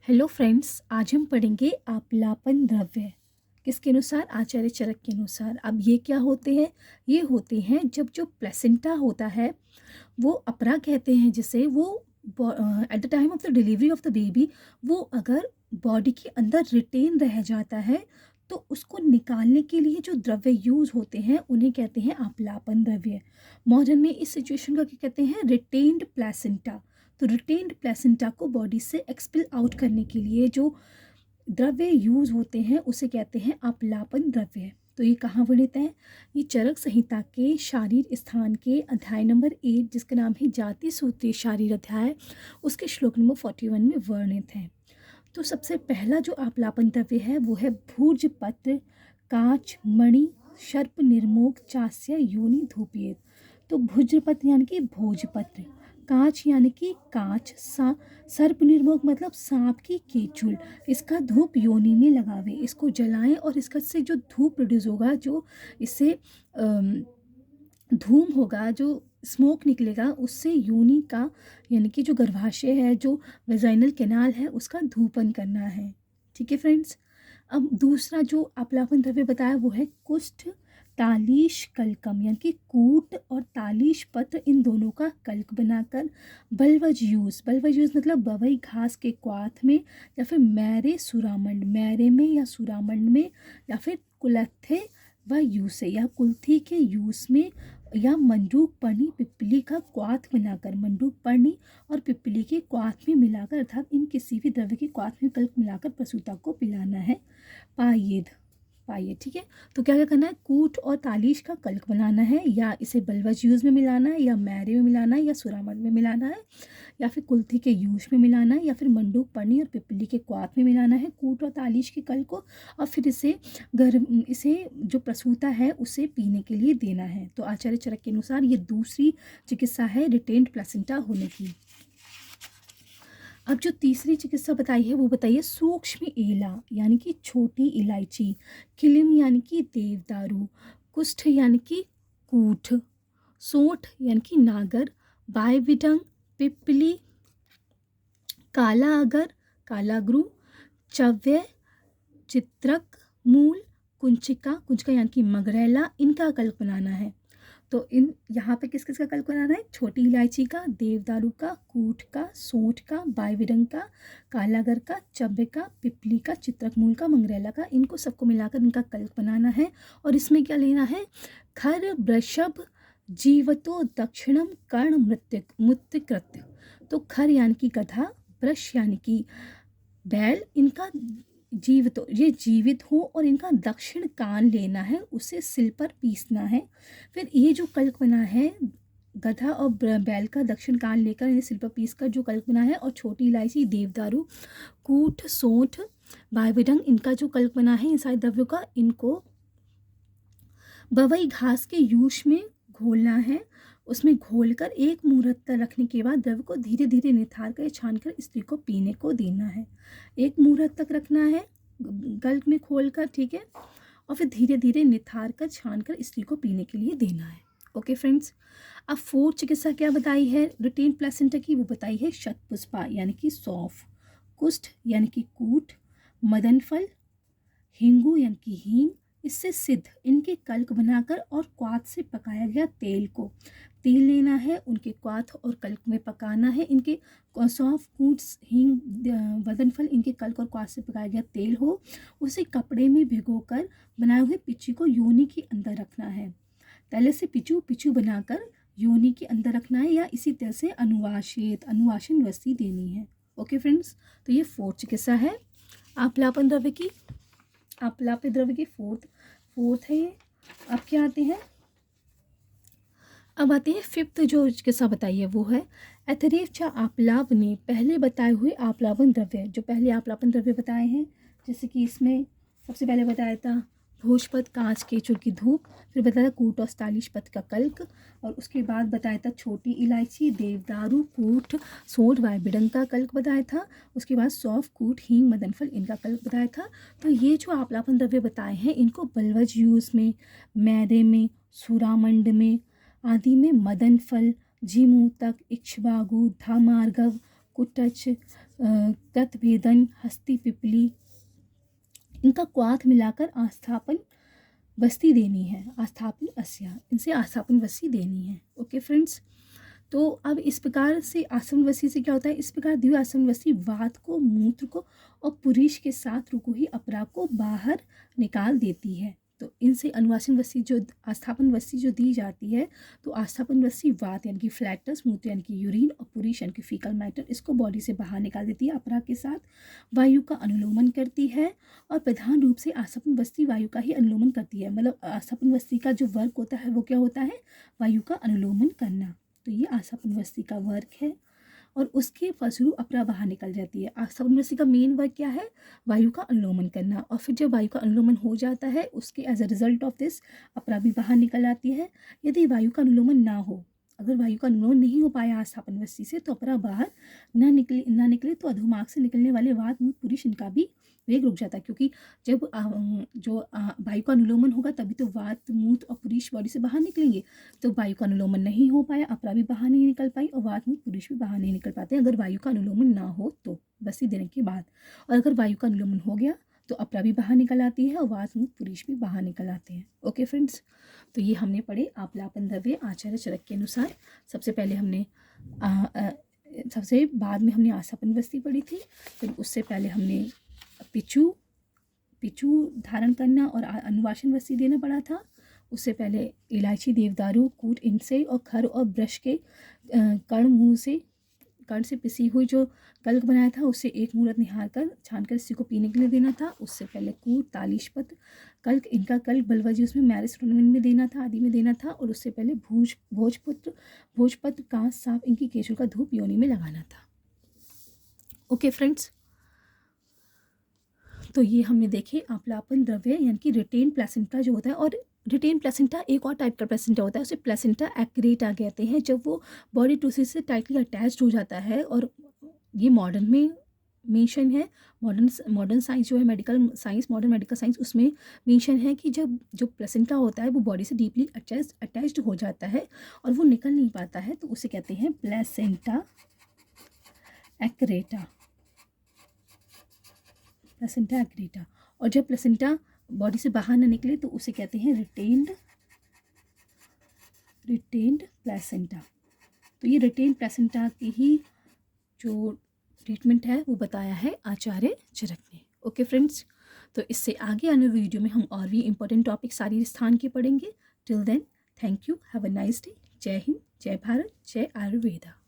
Hello friends, आज हम पढ़ेंगे आप्लापन द्रव्य किसके अनुसार? आचार्य चरक के अनुसार। अब ये क्या होते हैं? ये होते हैं जब जो प्लेसेंटा होता है वो अपरा कहते हैं जिसे, वो at the time of the delivery of the baby वो अगर बॉडी के अंदर रिटेन रह जाता है तो उसको निकालने के लिए जो द्रव्य यूज होते हैं उन्हें कहते हैं आप्लापन द्रव्य। मॉडर्न में इस सिचुएशन का क्या कहते हैं? Retained placenta. तो रिटेन्ड प्लेसेंटा को बॉडी से एक्सपिल आउट करने के लिए जो द्रव्य यूज होते हैं उसे कहते हैं आप्लापन द्रव्य। तो ये कहाँ वर्णित है? ये चरक संहिता के शारीर स्थान के अध्याय नंबर 8 जिसका नाम है जाति सूत्रीय शारीर अध्याय, उसके श्लोक नंबर 41 में वर्णित है। तो सबसे पहला जो आप्लापन द्रव्य है वो है भूर्ज पत्र, कांच, मणि, सर्प निर्मोक, चास्य, योनि, धूपियत। तो भुजपत्र यानी कि भोजपत्र, कांच यानी कि कांच, सर्प निर्मोक मतलब सांप की केचुल, इसका धूप योनि में लगावे, इसको जलाएं और इसका से जो धूप प्रोड्यूस होगा, जो इससे धूम होगा, जो स्मोक निकलेगा, उससे योनि का यानी कि जो गर्भाशय है, जो वेजाइनल कैनाल है, उसका धूपन करना है। ठीक है फ्रेंड्स। अब दूसरा जो आप्लापन द्रव्य बताया वो है कुष्ठ, तालीश, कलकम यानी कि कूट और तालीश पत्र, इन दोनों का कल्क बनाकर बलवज यूज मतलब बवई घास के क्वाथ में या फिर मैरे सुरामंड, मैरे में या सुरामंड में या फिर कुलत्थे व यूसे या कुल्थी के यूस में या मंडूक पर्णी पिप्पली का क्वाथ बनाकर, मंडूक पर्णी और पिप्पली के क्वाथ में मिलाकर अर्थात इन किसी भी द्रव्य के क्वाथ में कल्क मिलाकर प्रसूता को पिलाना है। पायेद, ठीक है। तो क्या क्या करना है? कूट और तालीश का कल्क बनाना है, या इसे बलवज यूज में मिलाना है, या मैरे में मिलाना है, या सुरामंड में मिलाना है, या फिर कुल्थी के यूज में मिलाना है, या फिर मंडूक पर्णी और पिपली के क्वाथ में मिलाना है कूट और तालीश के कल को, और फिर इसे जो प्रसूता है उसे पीने के लिए देना है। तो आचार्य चरक के अनुसार ये दूसरी चिकित्सा है रिटेन्ड प्लेसेंटा होने की। अब जो तीसरी चिकित्सा बताई है वो बताइए सूक्ष्म एला यानी कि छोटी इलायची, किलिम यानी कि देवदारू, कुष्ठ यानी कि कूठ, सोंठ यानी कि नागर, बायविडंग, पिपली, काला अगर, कालाग्रू, चव्य, चित्रक, मूल, कुंचिका यानी कि मगरैला, इनका कल्क बनाना है। तो इन यहाँ पे किस किस का कल्क बनाना है? छोटी इलायची का, देवदारू का, कूट का, सोंठ का, बायविडंग का, कालागर का, चब्बे का, पिपली का, चित्रक मूल का, मंगरेला का, इनको सबको मिलाकर इनका कल्क बनाना है। और इसमें क्या लेना है? खर, वृषभ, जीवतो दक्षिणम, कर्ण, मृत्युकृत्य। तो खर यानी कि गधा, वृष यानी कि बैल, इनका ये जीवित हो और इनका दक्षिण कान लेना है, उसे सिल पर पीसना है। फिर ये जो कल्क बना है गधा और बैल का दक्षिण कान लेकर इन्हें सिल पर पीस कर जो कल्क बना है, और छोटी इलायची, देवदारू, कूट, सोंठ, बायविडंग, इनका जो कल्क बना है इन सारे द्रव्यों का, इनको बवई घास के यूश में घोलना है। उसमें घोलकर एक मुहूर्त तक रखने के बाद द्रव्य को धीरे धीरे निथार कर छान कर स्त्री को पीने को देना है। एक मुहूर्त तक रखना है गल्क में खोलकर, ठीक है, और फिर धीरे धीरे निथार कर छान कर स्त्री को पीने के लिए देना है। Okay friends. अब फोर्थ चिकित्सा क्या बताई है रिटेन प्लेसेंटा की? वो बताई है शतपुष्पा यानी कि सौंफ, कुष्ठ यानी कि कूट, मदन फल, हिंगू यानी कि हींग, इससे सिद्ध, इनके कल्क बनाकर और क्वाथ से पकाया गया तेल लेना है, उनके क्वाथ और कल्क में पकाना है। इनके सौंफ, कूट, हींग, वदनफल, इनके कल्क और क्वाथ से पकाया गया तेल हो, उसे कपड़े में भिगोकर बनाए हुए पिच्ची को योनि के अंदर रखना है। तले से पिचू बनाकर योनि के अंदर रखना है, या इसी तरह से अनुवाशन वस्ती देनी है। Okay friends. तो ये फोर्थ चिकित्सा है आप्लापन द्रव्य की। आप्लापित द्रव्य की फोर्थ है ये। अब क्या आते हैं? अब आते हैं फिफ्थ जो चिकित्सा बताई है वो है एथरेवचा आप्लाप ने पहले बताए हुए आप्लापन द्रव्य, जो पहले आप्लापन द्रव्य बताए हैं, जैसे कि इसमें सबसे पहले बताया था भोजपत, कांच, केचुर की धूप, फिर बताया था कूट और तालीश पत्र का कल्क, और उसके बाद बताया था छोटी इलायची, देवदारू, कूट, सोंठ, बायविडंग का कल्क बताया था। उसके बाद सौंफ, कूट, हींग, मदनफल, इनका कल्क बताया था। तो ये जो आप्लापन द्रव्य बताए हैं इनको बलवज यूज में, मैदे में, सुरामंड में आदि में, मदन फल, झीमूतक, इक्ष्वागु, धामार्गव, कुटच, कृतभेदन, हस्ती पिपली, इनका क्वाथ मिलाकर आस्थापन वस्ती देनी है। आस्थापन अस्या, इनसे आस्थापन वस्ती देनी है। ओके फ्रेंड्स, तो अब इस प्रकार से आसन वसी से क्या होता है, इस प्रकार द्वि आसन वसी वात को, मूत्र को और पुरुष के साथ रुको ही अपरा को बाहर निकाल देती है। तो इनसे अनुवासन वसी जो आस्थापन वसी जो दी जाती है, तो आस्थापन वसी वात यानी कि फ्लैटस, मूत्र यानी कि यूरिन और पुरुष यानी कि फीकल मैटर, इसको बॉडी से बाहर निकाल देती है। अपरा के साथ वायु का अनुलोमन करती है और प्रधान रूप से आस्थापन वस्ती वायु का ही अनुलोमन करती है। मतलब आस्थापन वस्ती का जो वर्क होता है वो क्या होता है, वायु का अनुलोमन करना। तो ये आस्थापन वस्ती का वर्क है और उसके फलस्वरूप अपरा बाहर निकल जाती है। आस्थापन वस्ती का मेन वर्क क्या है, वायु का अनुलोमन करना। और फिर जब वायु का अनुलोमन हो जाता है, उसके as a result of this अपरा भी बाहर निकल आती है। यदि वायु का अनुलोमन ना हो, अगर वायु का अनुलोमन नहीं हो पाया आस्थापन वस्ती से, तो अपरा बाहर ना निकले तो अधोमार्ग से निकलने वाले वात, मूत्र, पुरुष, इनका भी वेग रुक जाता है। क्योंकि जब वायु का अनुलोमन होगा तभी तो वात, मूत्र और पुरुष बॉडी से बाहर निकलेंगे। तो वायु का अनुलोमन नहीं हो पाया, अपरा भी बाहर नहीं निकल पाई और वात, मूत्र, पुरुष भी बाहर नहीं निकल पाते अगर वायु का अनुलोमन ना हो तो, वस्ती देने के बाद। और अगर वायु का अनुलोमन हो गया तो अपरा भी बाहर निकल आती है और वात, मूत्र, पुरुष भी बाहर निकल आते हैं। ओके फ्रेंड्स, तो ये हमने पढ़े आप्लापन द्रव्य आचार्य चरक के अनुसार। सबसे पहले हमने सबसे बाद में हमने आस्थापन वस्ती पढ़ी थी। फिर उससे पहले हमने पिचू धारण करना और अनुवासन वस्ती देना पड़ा था। उससे पहले इलायची, देवदारू, कूट, इनसे और खर और ब्रश के कर्ण से पिसी हुई जो कल्क बनाया था, उससे एक मुहूर्त निहार कर छान कर इसी को पीने के लिए देना था। उससे पहले कूट, तालिशपत्र, कल्क, इनका कल्क बलवजी उसमें मैरिज टूर्नामेंट में देना था, आदि में देना था। और उससे पहले भोजपत्र, कांस, सांप, इनकी केशों का धूप योनि में लगाना था। ओके फ्रेंड्स, तो ये हमने देखे आप्लापन द्रव्य यानी कि रिटेन प्लेसेंटा जो होता है। और रिटेन प्लेसेंटा एक और टाइप का प्लेसेंटा होता है, उसे प्लेसेंटा एक्रेटा कहते हैं, जब वो बॉडी टिश्यू से टाइटली अटैच्ड हो जाता है। और ये मॉडर्न में मेंशन है, मॉडर्न साइंस जो है, मॉडर्न मेडिकल साइंस, उसमें मेंशन है कि जब जो प्लेसेंटा होता है वो बॉडी से डीपली अटैच्ड हो जाता है और वो निकल नहीं पाता है, तो उसे कहते हैं प्लेसेंटा एक्रेटा। Placenta accreta. और जब प्लेसेंटा बॉडी से बाहर ना निकले तो उसे कहते हैं रिटेन्ड प्लेसेंटा। तो ये रिटेन्ड प्लेसेंटा की ही जो ट्रीटमेंट है वो बताया है आचार्य चरक ने। ओके फ्रेंड्स, तो इससे आगे आने वीडियो में हम और भी इंपॉर्टेंट टॉपिक शारीरिक स्थान के पढ़ेंगे। Till then, thank you, have a nice day. जय हिंद, जय भारत, जय आयुर्वेदा।